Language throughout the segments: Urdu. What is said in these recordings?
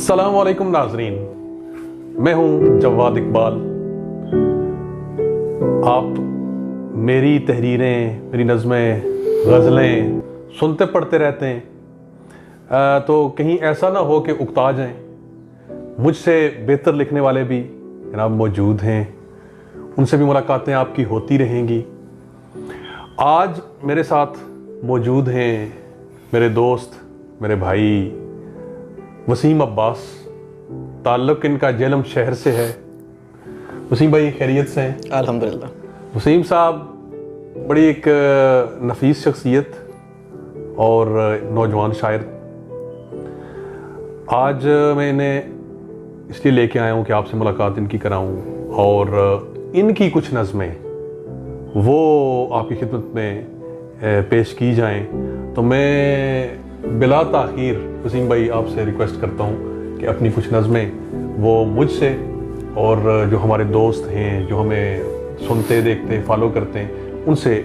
السلام علیکم ناظرین، میں ہوں جواد اقبال۔ آپ میری تحریریں، میری نظمیں، غزلیں سنتے پڑھتے رہتے ہیں، تو کہیں ایسا نہ ہو کہ اکتا جائیں۔ مجھ سے بہتر لکھنے والے بھی جناب موجود ہیں، ان سے بھی ملاقاتیں آپ کی ہوتی رہیں گی۔ آج میرے ساتھ موجود ہیں میرے دوست، میرے بھائی وسیم عباس، تعلق ان کا جہلم شہر سے ہے۔ وسیم بھائی خیریت سے ہیں؟ الحمدللہ۔ وسیم صاحب بڑی ایک نفیس شخصیت اور نوجوان شاعر۔ آج میں انہیں اس لیے لے کے آیا ہوں کہ آپ سے ملاقات ان کی کراؤں اور ان کی کچھ نظمیں وہ آپ کی خدمت میں پیش کی جائیں۔ تو میں بلا تاخیر وسیم بھائی آپ سے ریکویسٹ کرتا ہوں کہ اپنی کچھ نظمیں وہ مجھ سے اور جو ہمارے دوست ہیں، جو ہمیں سنتے دیکھتے فالو کرتے ہیں، ان سے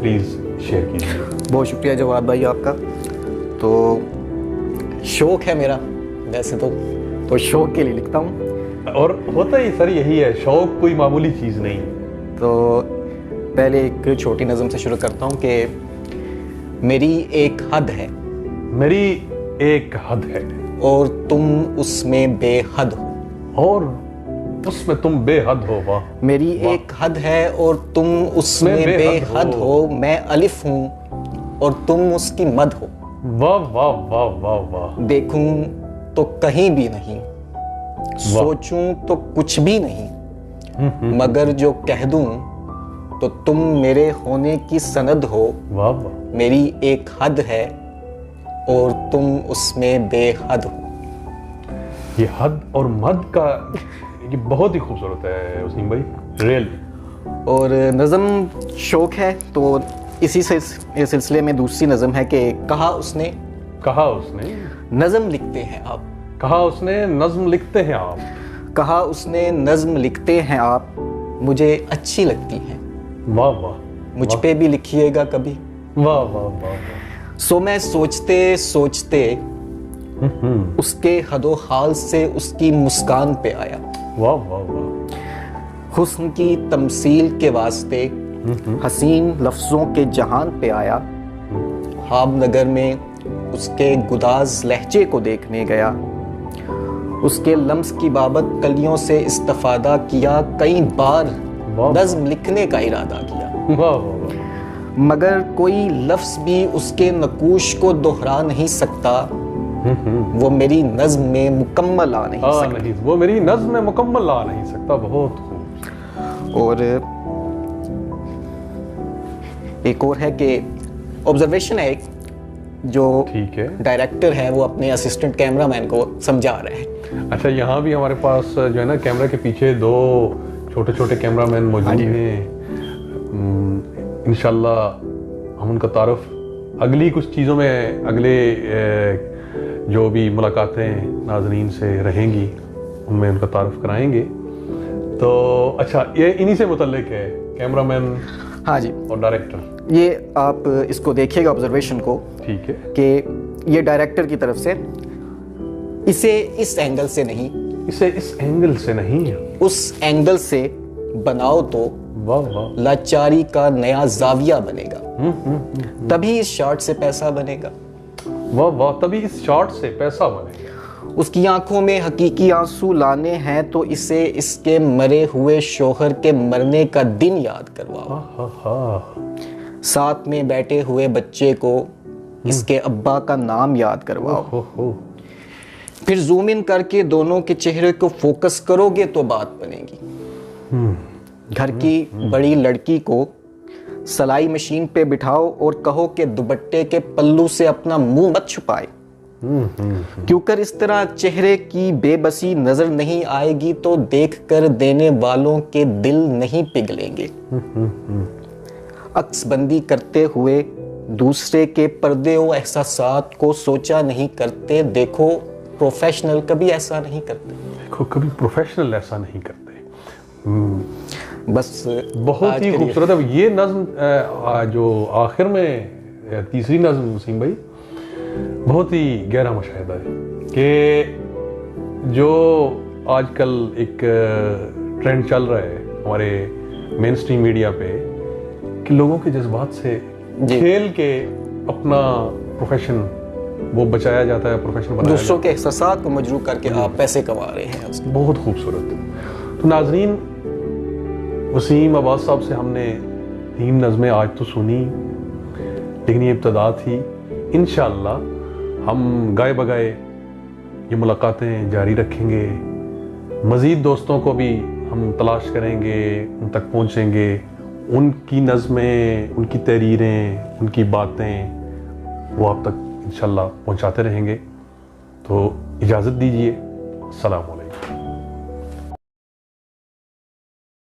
پلیز شیئر کیجیے۔ بہت شکریہ جواد بھائی آپ کا۔ تو شوق ہے میرا، ویسے تو شوق کے لیے لکھتا ہوں، اور ہوتا ہی سر یہی ہے، شوق کوئی معمولی چیز نہیں۔ تو پہلے ایک چھوٹی نظم سے شروع کرتا ہوں کہ میری ایک حد ہے، میری ایک حد ہے اور تم اس میں بے حد ہو، اور اس میں تم بے حد ہو۔ واہ! میری ایک حد ہے اور تم اس میں بے حد ہو، میں الف ہوں اور تم اس کی مد ہو۔ واہ واہ واہ واہ واہ! دیکھوں تو کہیں بھی نہیں، سوچوں تو کچھ بھی نہیں، مگر جو کہہ دوں تو تم میرے ہونے کی سند ہو۔ واہ واہ! میری ایک حد ہے اور تم اس میں بے حد ہو۔ یہ حد اور مد کا یہ بہت ہی خوبصورت ہے وسیم بھائی، ریل۔ اور نظم شوق ہے تو اسی سے اس سلسلے میں دوسری نظم ہے کہ کہا اس نے نظم لکھتے ہیں آپ، کہا اس نے نظم لکھتے ہیں آپ، کہا اس نے نظم لکھتے ہیں آپ، مجھے اچھی لگتی ہیں، واہ واہ! مجھ پہ بھی لکھیے گا کبھی۔ واہ واہ واہ! سو میں سوچتے سوچتے اس کے حد و حال سے اس کی مسکان پہ آیا، واہ واہ واہ! حسن کی تمثیل کے واسطے حسین لفظوں کے جہان پہ آیا، خواب نگر میں اس کے گداز لہجے کو دیکھنے گیا، اس کے لمس کی بابت کلیوں سے استفادہ کیا، کئی بار نظم لکھنے کا ارادہ کیا، واہ واہ! مگر کوئی لفظ بھی اس کے نقوش کو دہرا نہیں سکتا، وہ میری نظم میں مکمل آ نہیں سکتا، وہ میری نظم میں مکمل آ نہیں سکتا۔ بہت خوب۔ اور ایک اور ہے کہ آبزرویشن ہے ایک، جو ڈائریکٹر ہے وہ اپنے اسسٹنٹ کیمرہ مین کو سمجھا رہے ہیں۔ اچھا، یہاں بھی ہمارے پاس جو ہے نا کیمرہ کے پیچھے دو چھوٹے چھوٹے کیمرہ مین موجود ہیں۔ انشاءاللہ ہم ان کا تعارف اگلی کچھ چیزوں میں، اگلے جو بھی ملاقاتیں ناظرین سے رہیں گی ان میں ان کا تعارف کرائیں گے۔ تو اچھا، یہ انہی سے متعلق ہے کیمرہ مین ہاں جی، اور ڈائریکٹر۔ یہ آپ اس کو دیکھیے گا آبزرویشن کو، ٹھیک ہے، کہ یہ ڈائریکٹر کی طرف سے اسے اس اینگل سے نہیں، اسے اس اینگل سے نہیں، اس اینگل سے بناؤ تو واہ واہ! لاچاری کا نیا زاویہ بنے گا، تبھی اس شاٹ سے پیسہ بنے گا، واہ واہ! تبھی اس شاٹ سے پیسہ بنے گا۔ اس کی آنکھوں میں حقیقی آنسو لانے ہیں تو اسے اس کے مرے ہوئے شوہر کے مرنے کا دن یاد کرواؤ، ساتھ میں بیٹھے ہوئے بچے کو اس کے ابا کا نام یاد کرواؤ، پھر زوم ان کر کے دونوں کے چہرے کو فوکس کرو گے تو بات بنے گی۔ گھر کی بڑی لڑکی کو سلائی مشین پہ بٹھاؤ اور کہو کہ دوپٹے کے پلو سے اپنا منہ مت چھپائے، کیوں کر اس طرح چہرے کی بے بسی نظر نہیں آئے گی تو دیکھ کر دینے والوں کے دل نہیں پگھلیں گے۔ عکس بندی کرتے ہوئے دوسرے کے پردے و احساسات کو سوچا نہیں کرتے، دیکھو پروفیشنل کبھی ایسا نہیں کرتے، دیکھو کبھی پروفیشنل ایسا نہیں کرتے۔ بس بہت ہی خوبصورت ہے یہ نظم، جو آخر میں تیسری نظم وسیم بھائی، بہت ہی گہرا مشاہدہ ہے کہ جو آج کل ایک ٹرینڈ چل رہا ہے ہمارے مین اسٹریم میڈیا پہ کہ لوگوں کے جذبات سے کھیل کے اپنا پروفیشن وہ بچایا جاتا ہے، پروفیشن بنایا دوسروں کے احساسات کو مجروح کر کے آپ پیسے کما رہے ہیں اس بہت خوبصورت. تو ناظرین، وسیم عباس صاحب سے ہم نے 3 نظمیں آج تو سنی، لیکن یہ ابتدا تھی. انشاءاللہ ہم گائے بگائے یہ ملاقاتیں جاری رکھیں گے، مزید دوستوں کو بھی ہم تلاش کریں گے، ان تک پہنچیں گے، ان کی نظمیں، ان کی تحریریں، ان کی باتیں وہ آپ تک انشاءاللہ پہنچاتے رہیں گے. تو اجازت دیجیے، السلام علیکم.